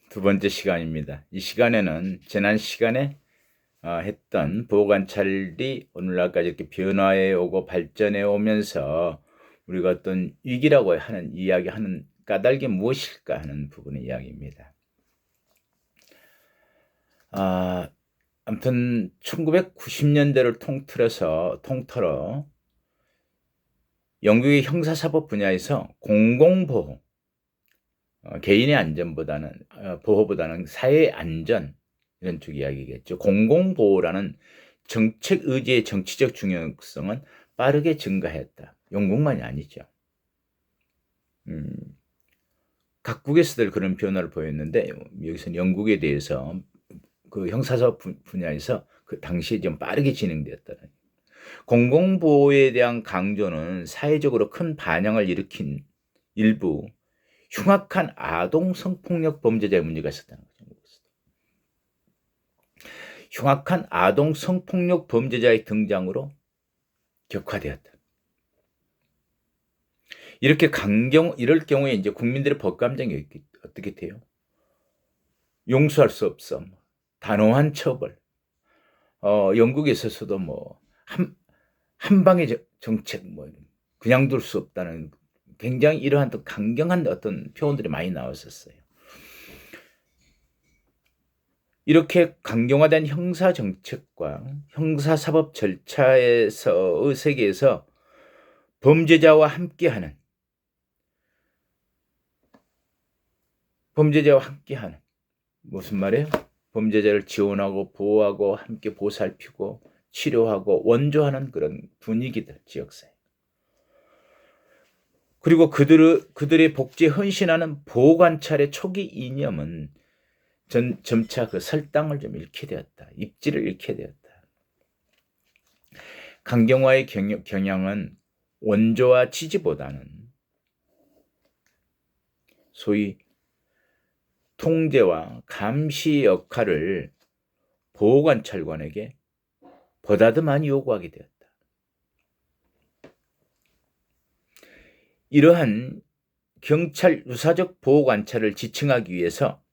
두 번째 시간입니다. 이 시간에는 지난 시간에 했던 보호관찰이 오늘날까지 이렇게 변화해 오고 발전해 오면서 우리가 어떤 위기라고 하는 이야기하는 까닭이 무엇일까 하는 부분의 이야기입니다. 아무튼 1990년대를 통틀어 영국의 형사사법 분야에서 공공보호, 개인의 안전보다는 보호보다는 사회의 안전 이런 쪽 이야기겠죠. 공공보호라는 정책 의지의 정치적 중요성은 빠르게 증가했다. 영국만이 아니죠. 각국에서들 그런 변화를 보였는데 여기서는 영국에 대해서 그 형사사법 분야에서 그 당시에 좀 빠르게 진행되었다. 공공보호에 대한 강조는 사회적으로 큰 반향을 일으킨 일부 흉악한 아동 성폭력 범죄자의 문제가 있었다는 거죠. 흉악한 아동 성폭력 범죄자의 등장으로 격화되었다. 이럴 경우에 이제 국민들의 법 감정이 어떻게 돼요? 용서할 수 없어. 단호한 처벌. 영국에 있어서도 한방의 정책, 그냥 둘 수 없다는 굉장히 이러한 또 강경한 어떤 표현들이 많이 나왔었어요. 이렇게 강경화된 형사 정책과 형사사법 절차에서의 세계에서 범죄자와 함께하는 무슨 말이에요? 범죄자를 지원하고 보호하고 함께 보살피고 치료하고 원조하는 그런 분위기들, 지역사회. 그리고 그들의 복지에 헌신하는 보호관찰의 초기 이념은 점차 그 설당을 좀 잃게 되었다. 입지를 잃게 되었다. 강경화의 경향은 원조와 지지보다는 소위 통제와 감시 역할을 보호관찰관에게 보다 더 많이 요구하게 되었다. 이러한 경찰 유사적 보호관찰을 지칭하기 위해서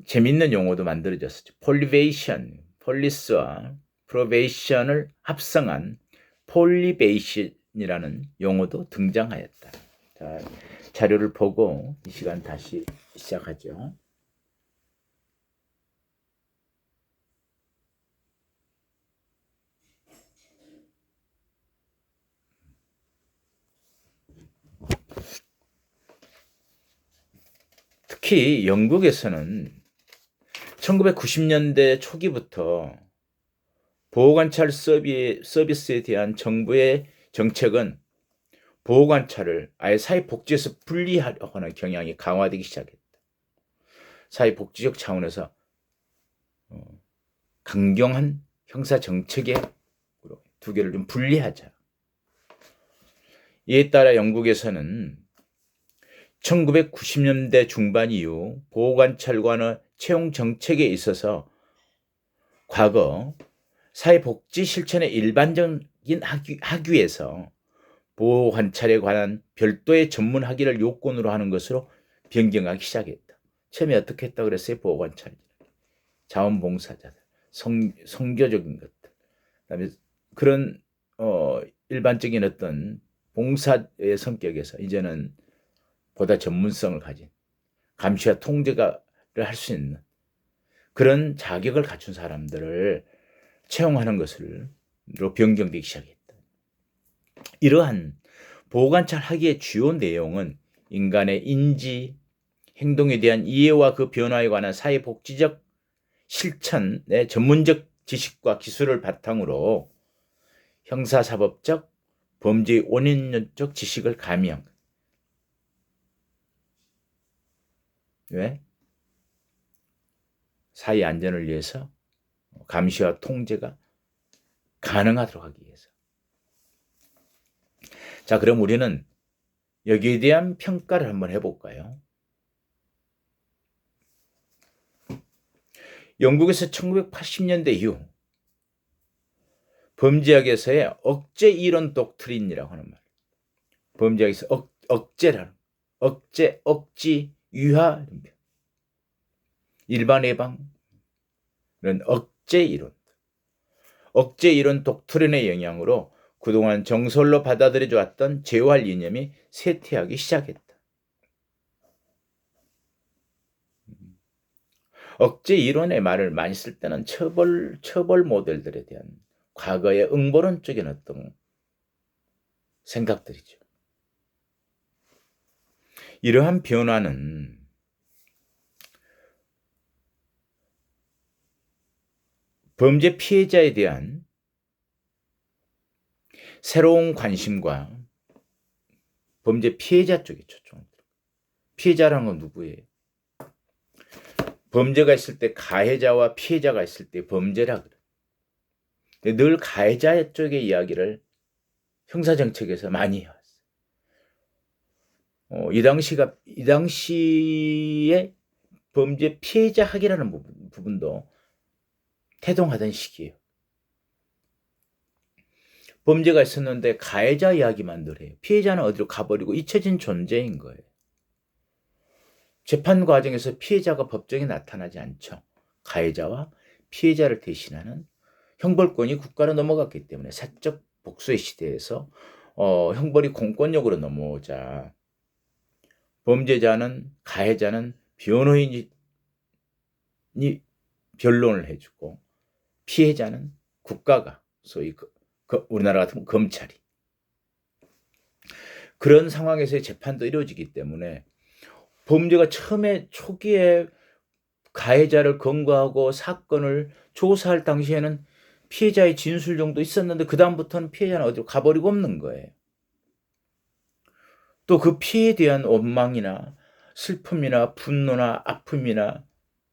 재밌는 용어도 만들어졌었죠. 폴리스와 프로베이션을 합성한 폴리베이션이라는 용어도 등장하였다. 자, 자료를 보고 이 시간 다시 시작하죠. 특히 영국에서는 1990년대 초기부터 보호관찰 서비스에 대한 정부의 정책은 보호관찰을 아예 사회복지에서 분리하려는 경향이 강화되기 시작했다. 사회복지적 차원에서 강경한 형사 정책의 두 개를 좀 분리하자. 이에 따라 영국에서는 1990년대 중반 이후 보호관찰관의 채용 정책에 있어서 과거 사회복지 실천의 일반적인 학위에서 보호관찰에 관한 별도의 전문 학위를 요건으로 하는 것으로 변경하기 시작했다. 처음에 어떻게 했다고 그랬어요? 보호관찰, 자원봉사자들, 성교적인 것들, 그다음에 그런 일반적인 어떤 봉사의 성격에서 이제는 보다 전문성을 가진 감시와 통제를 할 수 있는 그런 자격을 갖춘 사람들을 채용하는 것으로 변경되기 시작했다. 이러한 보호관찰 학위의 주요 내용은 인간의 인지, 행동에 대한 이해와 그 변화에 관한 사회복지적 실천의 전문적 지식과 기술을 바탕으로 형사사법적, 범죄의 원인론적 지식을 가미한 것. 왜? 사회 안전을 위해서 감시와 통제가 가능하도록 하기 위해서. 자, 그럼 우리는 여기에 대한 평가를 한번 해볼까요? 영국에서 1980년대 이후 범죄학에서의 억제 이론 독트린이라고 하는 말. 범죄학에서 억제라는 억제, 억지, 유하, 일반 예방, 이런 억제 이론. 억제 이론 독트린의 영향으로 그동안 정설로 받아들여져 왔던 재활 이념이 쇠퇴하기 시작했다. 억제 이론의 말을 많이 쓸 때는 처벌 모델들에 대한 과거의 응보론적인 어떤 생각들이죠. 이러한 변화는 범죄 피해자에 대한 새로운 관심과 범죄 피해자 쪽에 초점을 들어요. 피해자라는 건 누구예요? 범죄가 있을 때 가해자와 피해자가 있을 때 범죄라 그래요. 늘 가해자 쪽의 이야기를 형사정책에서 많이 해왔어요. 이 당시에 범죄 피해자 학이라는 부분도 태동하던 시기예요. 범죄가 있었는데 가해자 이야기만 늘 해요. 피해자는 어디로 가버리고 잊혀진 존재인 거예요. 재판 과정에서 피해자가 법정에 나타나지 않죠. 가해자와 피해자를 대신하는 형벌권이 국가로 넘어갔기 때문에 사적 복수의 시대에서 형벌이 공권력으로 넘어오자 범죄자는 가해자는 변호인이 변론을 해주고 피해자는 국가가 소위 우리나라 같은 검찰이 그런 상황에서의 재판도 이루어지기 때문에 범죄가 초기에 가해자를 검거하고 사건을 조사할 당시에는 피해자의 진술 정도 있었는데 그 다음부터는 피해자는 어디로 가버리고 없는 거예요. 또 그 피해에 대한 원망이나 슬픔이나 분노나 아픔이나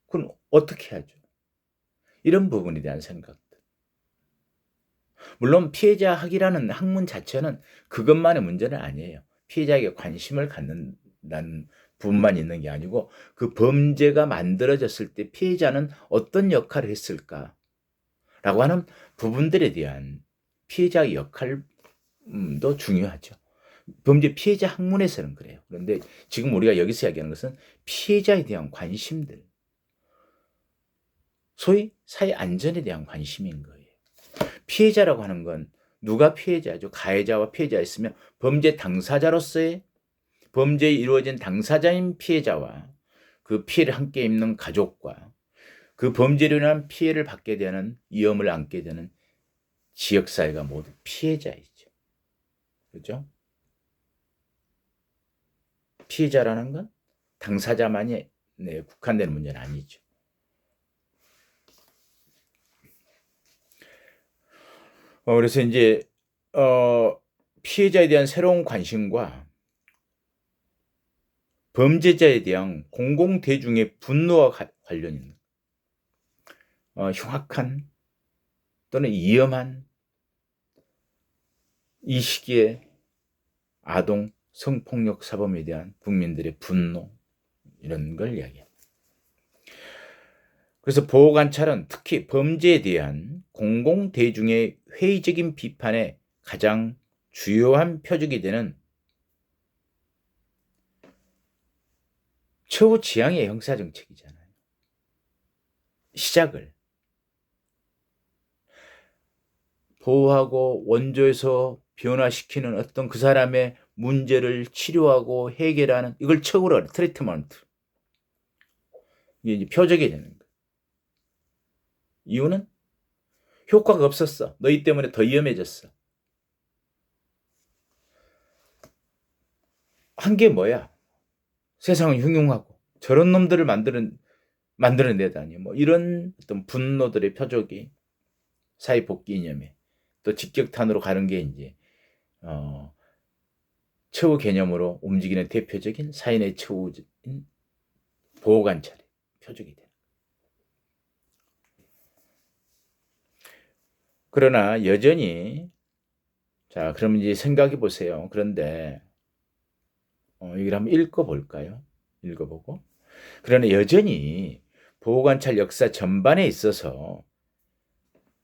그건 어떻게 하죠? 이런 부분에 대한 생각들. 물론 피해자 학이라는 학문 자체는 그것만의 문제는 아니에요. 피해자에게 관심을 갖는다는 부분만 있는 게 아니고 그 범죄가 만들어졌을 때 피해자는 어떤 역할을 했을까라고 하는 부분들에 대한 피해자의 역할도 중요하죠. 범죄 피해자 학문에서는 그래요. 그런데 지금 우리가 여기서 이야기하는 것은 피해자에 대한 관심들, 소위 사회 안전에 대한 관심인 거예요. 피해자라고 하는 건 누가 피해자죠? 가해자와 피해자가 있으면 범죄 당사자로서의 범죄에 이루어진 당사자인 피해자와 그 피해를 함께 입는 가족과 그 범죄로 인한 피해를 받게 되는 위험을 안게 되는 지역사회가 모두 피해자이죠. 그렇죠? 피해자라는 건 당사자만이 국한되는 문제는 아니죠. 그래서 이제 피해자에 대한 새로운 관심과 범죄자에 대한 공공대중의 분노와 관련 있는 흉악한 또는 위험한 이 시기에 아동 성폭력 사범에 대한 국민들의 분노 이런 걸 이야기합니다. 그래서 보호관찰은 특히 범죄에 대한 공공대중의 회의적인 비판의 가장 주요한 표적이 되는 최후지향의 형사정책이잖아요. 시작을 보호하고 원조에서 변화시키는 어떤 그 사람의 문제를 치료하고 해결하는 이걸 최후로 트리트먼트. 이게 이제 표적이 되는 거예요. 이유는 효과가 없었어. 너희 때문에 더 위험해졌어. 한 게 뭐야? 세상은 흉흉하고 저런 놈들을 만들어내다니 뭐 이런 어떤 분노들의 표적이 사회복귀 이념에 또 직격탄으로 가는 게 이제 최후 개념으로 움직이는 대표적인 사인의 최후인 보호관찰의 표적이 돼요. 그러나 여전히 자 그럼 이제 생각해 보세요. 그런데 이걸 한번 읽어볼까요? 읽어보고 그러나 여전히 보호관찰 역사 전반에 있어서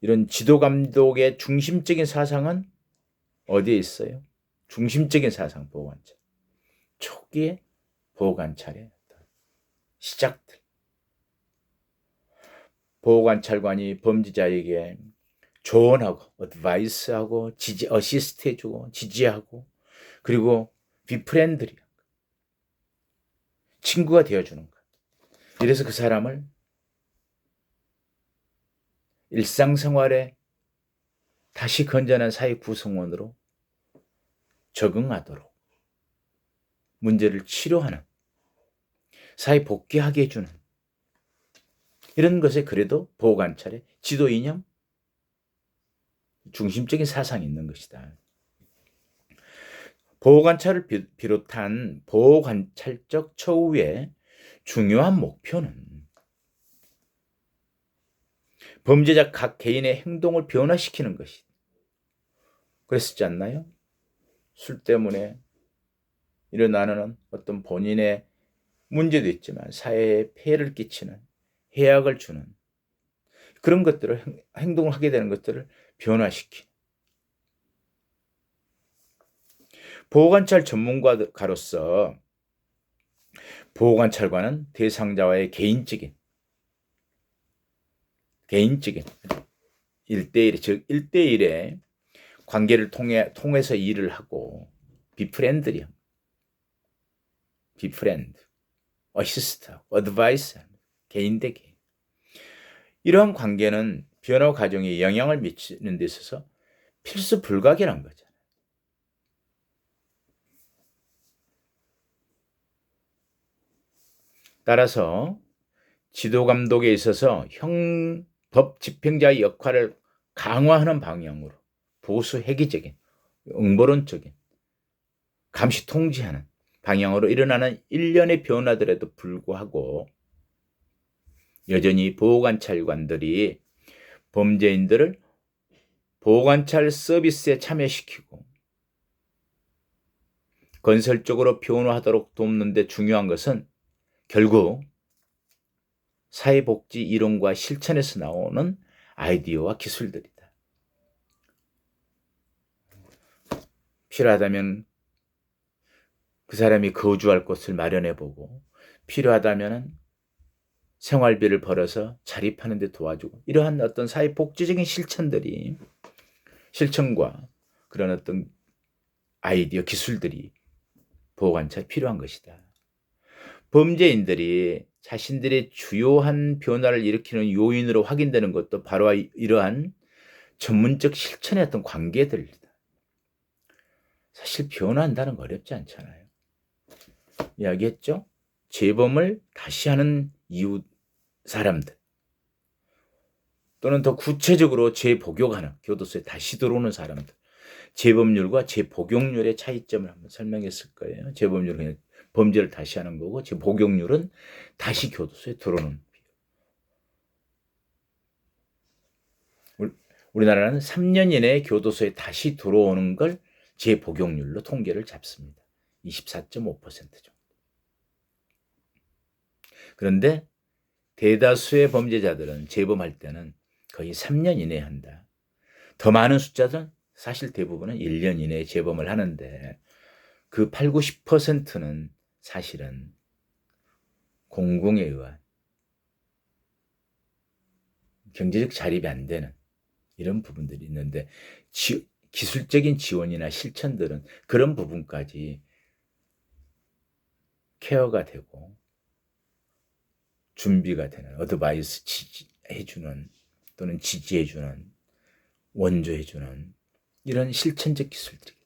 이런 지도감독의 중심적인 사상은 어디에 있어요? 중심적인 사상 보호관찰 초기에 보호관찰의 시작들. 보호관찰관이 범죄자에게 조언하고 어드바이스하고 어시스트 해주고 지지하고 그리고 비프렌드리 친구가 되어주는 것. 이래서 그 사람을 일상생활에 다시 건전한 사회 구성원으로 적응하도록 문제를 치료하는 사회 복귀하게 해주는 이런 것에 그래도 보호관찰의 지도 이념 중심적인 사상이 있는 것이다. 보호관찰을 비롯한 보호관찰적 처우의 중요한 목표는 범죄자 각 개인의 행동을 변화시키는 것이 그랬었지 않나요? 술 때문에 일어나는 어떤 본인의 문제도 있지만 사회에 폐해를 끼치는 해악을 주는 그런 것들을 행동을 하게 되는 것들을 변화시키는 보호관찰 전문가로서 보호관찰관은 대상자와의 개인적인 1대1, 즉 1대1의 관계를 통해서 일을 하고 비프렌드, 어시스트, 어드바이스, 개인 대 개인. 이러한 관계는 변화 과정에 영향을 미치는 데 있어서 필수 불가결한 거잖아요. 따라서 지도 감독에 있어서 법 집행자의 역할을 강화하는 방향으로 보수 회계적인, 응보론적인, 감시 통제하는 방향으로 일어나는 일련의 변화들에도 불구하고 여전히 보호관찰관들이 범죄인들을 보호관찰 서비스에 참여시키고 건설적으로 변화하도록 돕는 데 중요한 것은 결국 사회복지 이론과 실천에서 나오는 아이디어와 기술들이다. 필요하다면 그 사람이 거주할 곳을 마련해보고 필요하다면 생활비를 벌어서 자립하는 데 도와주고 이러한 어떤 사회복지적인 실천과 그런 어떤 아이디어, 기술들이 보호관찰에 필요한 것이다. 범죄인들이 자신들의 주요한 변화를 일으키는 요인으로 확인되는 것도 바로 이러한 전문적 실천의 어떤 관계들이다. 사실 변화한다는 거 어렵지 않잖아요. 이야기했죠? 재범을 다시 하는 이웃 사람들 또는 더 구체적으로 재복용하는 교도소에 다시 들어오는 사람들 재범률과 재복용률의 차이점을 한번 설명했을 거예요. 재범률은 그냥 범죄를 다시 하는 거고 재복용률은 다시 교도소에 들어오는 비율. 우리나라는 3년 이내에 교도소에 다시 들어오는 걸 재복용률로 통계를 잡습니다. 24.5% 정도. 그런데 대다수의 범죄자들은 재범할 때는 거의 3년 이내에 한다. 더 많은 숫자들은 사실 대부분은 1년 이내에 재범을 하는데 그 8, 90%는 사실은 공공에 의한 경제적 자립이 안 되는 이런 부분들이 있는데 기술적인 지원이나 실천들은 그런 부분까지 케어가 되고 준비가 되는 어드바이스 해주는 또는 지지해주는 원조해주는 이런 실천적 기술들이다.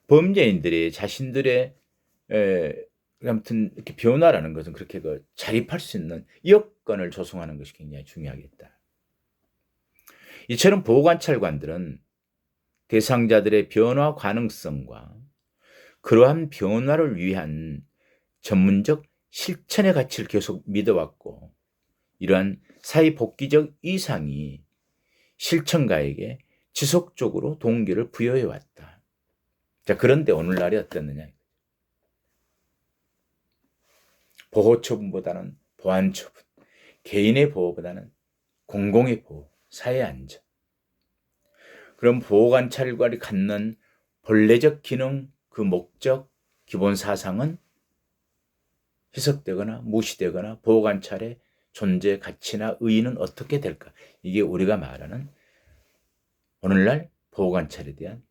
범죄인들이 자신들의 아무튼 이렇게 변화라는 것은 그렇게 자립할 수 있는 여건을 조성하는 것이 굉장히 중요하겠다. 이처럼 보호관찰관들은 대상자들의 변화 가능성과 그러한 변화를 위한 전문적 실천의 가치를 계속 믿어왔고 이러한 사회복귀적 이상이 실천가에게 지속적으로 동기를 부여해왔다. 자, 그런데 오늘날이 어땠느냐. 보호처분보다는 보안처분, 개인의 보호보다는 공공의 보호, 사회 안전. 그럼 보호관찰관이 갖는 본래적 기능, 그 목적, 기본 사상은 희석되거나 무시되거나 보호관찰의 존재 가치나 의의는 어떻게 될까? 이게 우리가 말하는 오늘날 보호관찰에 대한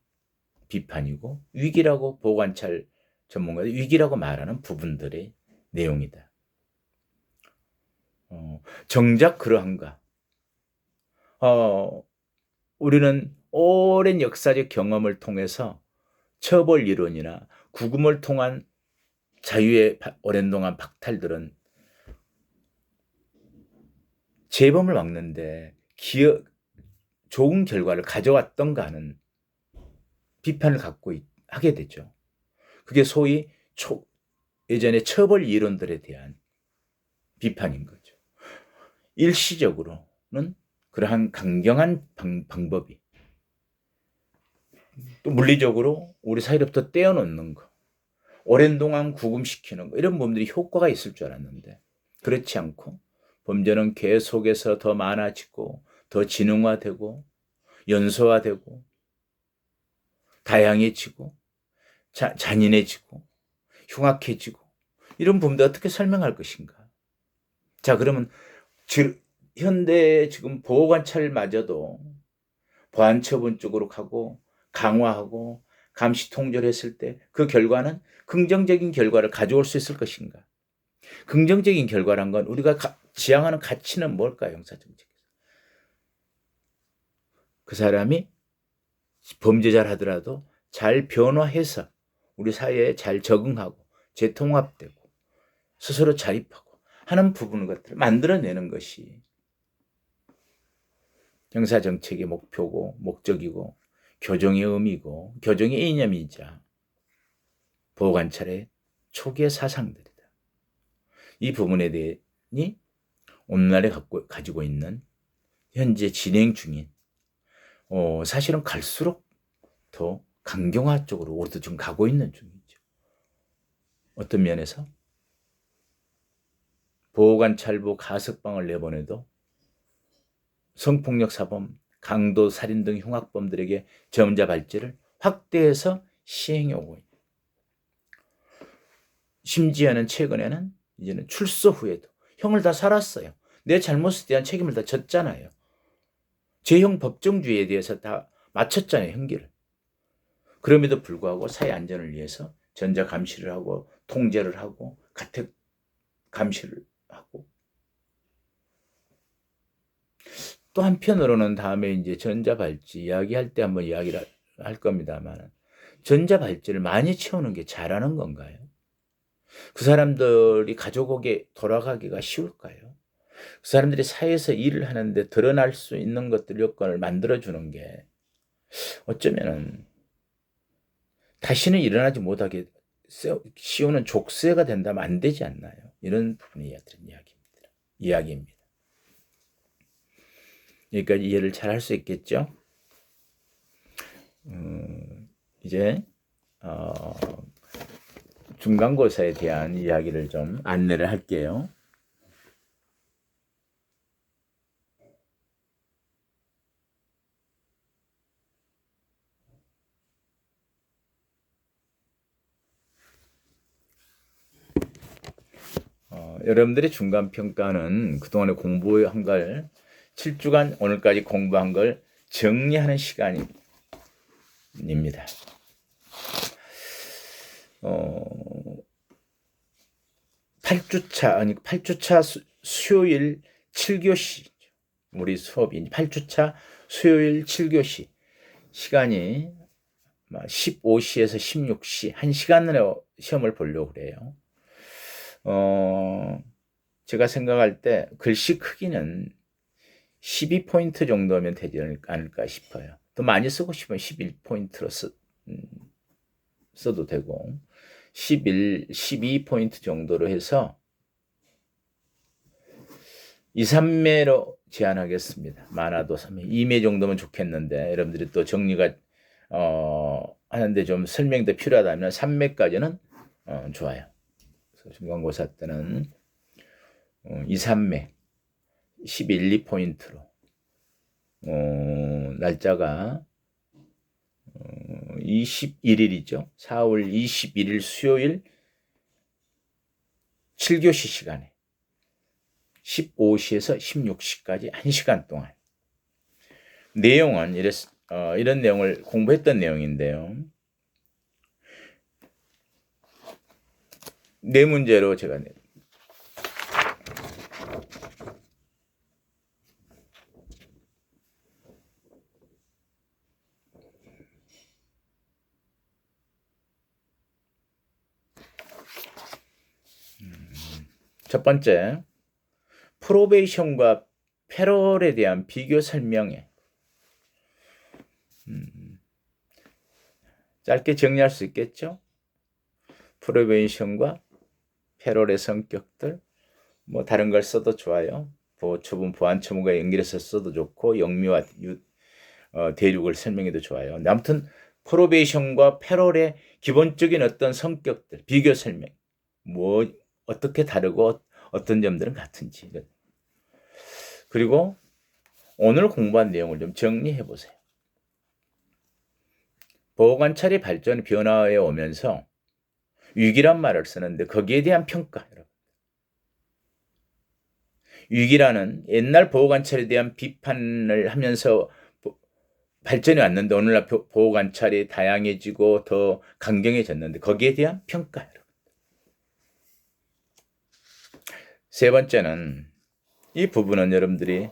비판이고 위기라고 보호관찰 전문가들이 위기라고 말하는 부분들의 내용이다. 정작 그러한가? 우리는 오랜 역사적 경험을 통해서 처벌 이론이나 구금을 통한 자유의 오랜 동안 박탈들은 재범을 막는데 좋은 결과를 가져왔던가 하는 비판을 하게 되죠. 그게 소위 예전의 처벌 이론들에 대한 비판인 거죠. 일시적으로는 그러한 강경한 방법이 또 물리적으로 우리 사이로부터 떼어놓는 거, 오랜 동안 구금시키는 거, 이런 부분들이 효과가 있을 줄 알았는데 그렇지 않고 범죄는 계속해서 더 많아지고 더 지능화되고 연소화되고 다양해지고 잔인해지고 흉악해지고 이런 부분들 어떻게 설명할 것인가? 자, 그러면 현대 지금 보호관찰마저도 보안처분 쪽으로 가고 강화하고 감시 통제를 했을 때 그 결과는 긍정적인 결과를 가져올 수 있을 것인가? 긍정적인 결과란 건 우리가 지향하는 가치는 뭘까요? 형사정책에서. 그 사람이 범죄자를 하더라도 잘 변화해서 우리 사회에 잘 적응하고 재통합되고 스스로 자립하고 하는 것들을 만들어내는 것이 형사정책의 목표고 목적이고 교정의 의미고 교정의 이념이자 보호관찰의 초기의 사상들이다. 이 부분에 대해 오늘날에 가지고 있는 현재 진행 중인 사실은 갈수록 더 강경화 쪽으로 우리도 지금 가고 있는 중이죠. 어떤 면에서 보호관찰부 가석방을 내보내도 성폭력 사범, 강도 살인 등 흉악범들에게 전자 발제를 확대해서 시행해 오고 있다. 심지어는 최근에는 이제는 출소 후에도 형을 다 살았어요. 내 잘못에 대한 책임을 다 졌잖아요. 재형 법정주의에 대해서 다 마쳤잖아요, 형기를. 그럼에도 불구하고 사회 안전을 위해서 전자 감시를 하고 통제를 하고 가택 감시를 하고 또 한편으로는 다음에 이제 전자발찌 이야기할 때 한번 이야기를 할 겁니다만 전자발찌를 많이 채우는 게 잘하는 건가요? 그 사람들이 가족에게 돌아가기가 쉬울까요? 그 사람들이 사회에서 일을 하는데 드러날 수 있는 것들 요건을 만들어주는 게 어쩌면은 다시는 일어나지 못하게 씌우는 족쇄가 된다면 안 되지 않나요? 이런 부분이 이야기입니다. 여기까지 이해를 잘 할 수 있겠죠? 이제 중간고사에 대한 이야기를 좀 안내를 할게요. 여러분들의 중간평가는 그동안에 공부한 걸 7주간 오늘까지 공부한 걸 정리하는 시간입니다. 8주차 수요일 7교시 우리 수업이 8주차 수요일 7교시 시간이 15시에서 16시 1시간으로 시험을 보려고 그래요. 제가 생각할 때 글씨 크기는 12포인트 정도면 되지 않을까 싶어요. 더 많이 쓰고 싶으면 11포인트로 써도 되고 12포인트 정도로 해서 2, 3매로 제한하겠습니다. 많아도 3매, 2매 정도면 좋겠는데 여러분들이 또 정리가 하는데 좀 설명도 필요하다면 3매까지는 좋아요. 그래서 중간고사 때는 2, 3매 11, 2포인트로 날짜가 21일이죠. 4월 21일 수요일 7교시 시간에 15시에서 16시까지 1시간 동안 내용은 이런 내용을 공부했던 내용인데요. 네 문제로 제가 첫 번째, 프로베이션과 패럴에 대한 비교 설명에 짧게 정리할 수 있겠죠? 프로베이션과 패럴의 성격들, 뭐 다른 걸 써도 좋아요. 보호처분, 보완처분과 연결해서 써도 좋고 영미와 대륙을 설명해도 좋아요. 근데 아무튼 프로베이션과 패럴의 기본적인 어떤 성격들, 비교 설명, 뭐 어떻게 다르고 어떤 점들은 같은지. 그리고 오늘 공부한 내용을 좀 정리해 보세요. 보호관찰의 발전이 변화해 오면서 위기란 말을 쓰는데 거기에 대한 평가. 위기라는 옛날 보호관찰에 대한 비판을 하면서 발전이 왔는데 오늘날 보호관찰이 다양해지고 더 강경해졌는데 거기에 대한 평가. 세 번째는 이 부분은 여러분들이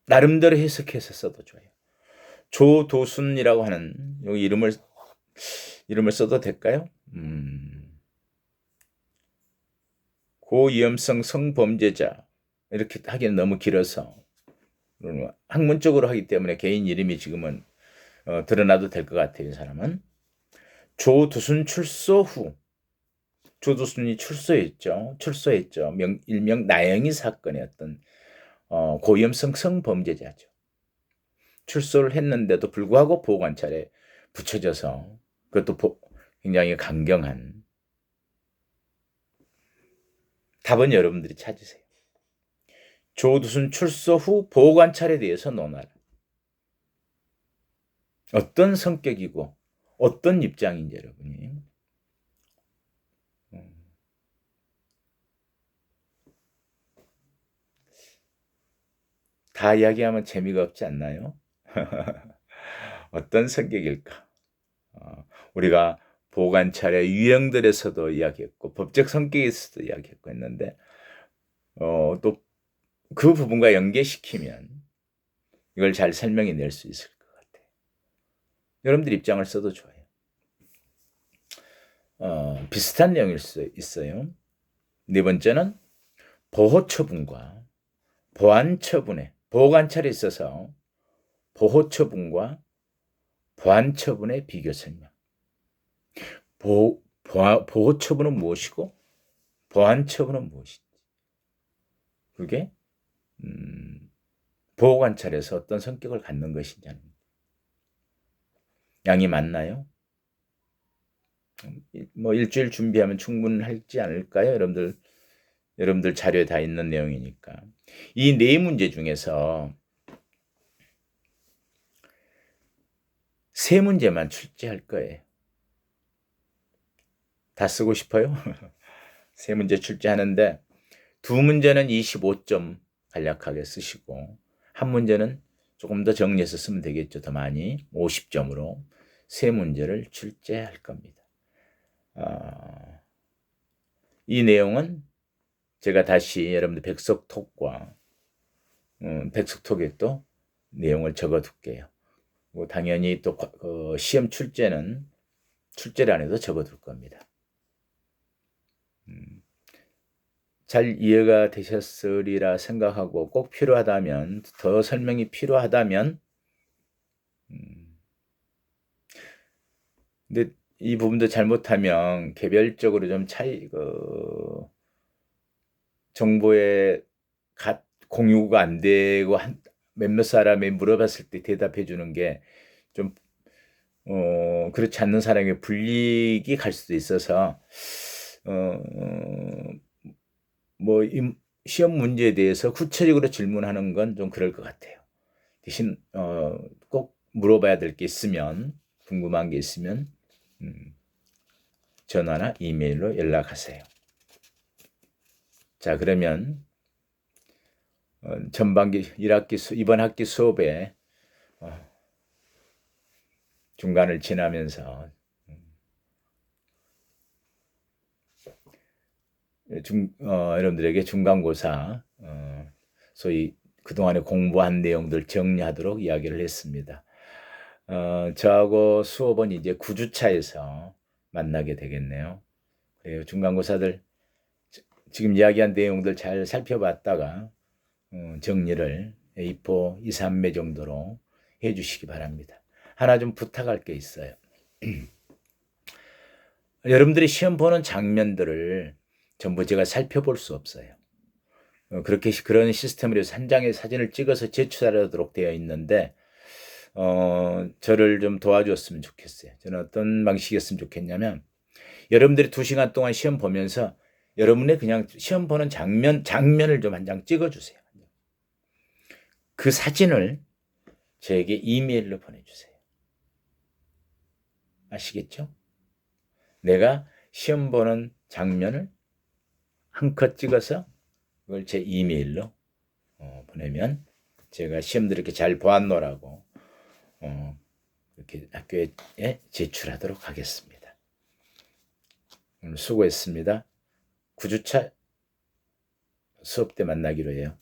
나름대로 해석해서 써도 좋아요. 조도순이라고 하는 여기 이름을 써도 될까요? 고위험성 성범죄자 이렇게 하기는 너무 길어서 학문적으로 하기 때문에 개인 이름이 지금은 드러나도 될 것 같아요. 이 사람은 조두순 출소 후 조두순이 출소했죠. 일명 나영이 사건의 어떤 고위험성 성범죄자죠. 출소를 했는데도 불구하고 보호관찰에 붙여져서 그것도 굉장히 강경한. 답은 여러분들이 찾으세요. 조두순 출소 후 보호관찰에 대해서 논하라. 어떤 성격이고 어떤 입장인지 여러분이 다 이야기하면 재미가 없지 않나요? 어떤 성격일까? 우리가 보호관찰의 유형들에서도 이야기했고 법적 성격에서도 이야기했고 했는데 또 그 부분과 연계시키면 이걸 잘 설명해 낼 수 있을 것 같아요. 여러분들 입장을 써도 좋아요. 비슷한 내용일 수 있어요. 네 번째는 보호처분과 보완처분에 보호관찰에 있어서 보호처분과 보완처분의 비교 설명. 보호처분은 무엇이고 보완처분은 무엇인지. 그게 보호관찰에서 어떤 성격을 갖는 것이냐. 양이 많나요? 뭐 일주일 준비하면 충분하지 않을까요? 여러분들 자료에 다 있는 내용이니까. 이 네 문제 중에서 세 문제만 출제할 거예요. 다 쓰고 싶어요? 세 문제 출제하는데 두 문제는 25점 간략하게 쓰시고 한 문제는 조금 더 정리해서 쓰면 되겠죠. 더 많이 50점으로 세 문제를 출제할 겁니다. 이 내용은 제가 다시 여러분들 백석톡과 백석톡에 또 내용을 적어둘게요. 뭐 당연히 또 시험 출제를 안 해도 적어둘 겁니다. 잘 이해가 되셨으리라 생각하고 꼭 필요하다면 더 설명이 필요하다면 근데 이 부분도 잘못하면 개별적으로 좀 정보의 공유가 안 되고 몇몇 사람이 물어봤을 때 대답해 주는 게 좀 그렇지 않는 사람에게 불이익이 갈 수도 있어서 시험 문제에 대해서 구체적으로 질문하는 건 좀 그럴 것 같아요. 대신 꼭 물어봐야 될 게 있으면, 궁금한 게 있으면 전화나 이메일로 연락하세요. 자, 그러면 전반기 1학기 이번 학기 수업에 중간을 지나면서 여러분들에게 중간고사 소위 그동안에 공부한 내용들 정리하도록 이야기를 했습니다. 저하고 수업은 이제 9주차에서 만나게 되겠네요. 그래요. 중간고사들 지금 이야기한 내용들 잘 살펴봤다가 정리를 A4 2, 3매 정도로 해주시기 바랍니다. 하나 좀 부탁할 게 있어요. 여러분들이 시험 보는 장면들을 전부 제가 살펴볼 수 없어요. 그렇게 그런 시스템으로 한 장의 사진을 찍어서 제출하도록 되어 있는데 저를 좀 도와줬으면 좋겠어요. 저는 어떤 방식이었으면 좋겠냐면 여러분들이 2시간 동안 시험 보면서 여러분의 그냥 시험 보는 장면을 좀 한 장 찍어주세요. 그 사진을 저에게 이메일로 보내주세요. 아시겠죠? 내가 시험 보는 장면을 한 컷 찍어서 그걸 제 이메일로 보내면 제가 시험들 이렇게 잘 보았노라고 이렇게 학교에 제출하도록 하겠습니다. 오늘 수고했습니다. 9주차 수업 때 만나기로 해요.